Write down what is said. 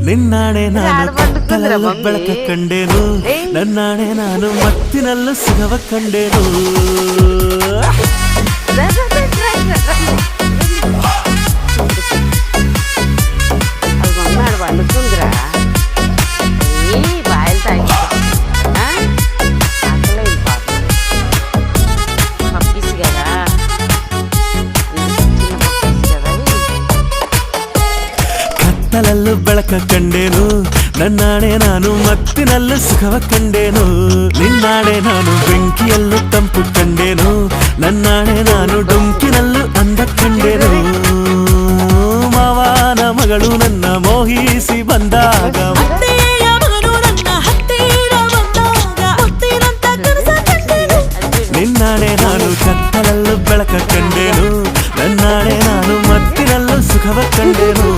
ನಿನ್ನಾಣೆ ನಾನು ಕತ್ತಲಲ್ಲೂ ಬೆಳಕ ಕಂಡೇನು ನನ್ನಾಣೆ ನಾನು ಮತ್ತಿನಲ್ಲೂ ಸುಖವ ಕಂಡೇನು ಕತ್ತಲಲ್ಲೂ ಬೆಳಕ ಕಂಡೇನು ನನ್ನಾಣೆ ನಾನು ಮತ್ತಿನಲ್ಲೂ ಸುಖವ ಕಂಡೇನು ನಿನ್ನಾಣೆ ನಾನು ಬೆಂಕಿಯಲ್ಲೂ ತಂಪು ಕಂಡೇನು ನನ್ನಾಣೆ ನಾನು ಡೊಂಕಿನಲ್ಲೂ ಅಂದ ಕಂಡೇನು ಮಾವನ ಮಗಳು ನನ್ನ ಮೋಹಿಸಿ ಬಂದಾಗ ನಿನ್ನಾಣೆ ನಾನು ಕತ್ತಲಲ್ಲೂ ಬೆಳಕ ಕಂಡೇನು ನನ್ನಾಣೆ ನಾನು ಮತ್ತಿನಲ್ಲೂ ಸುಖವ ಕಂಡೇನು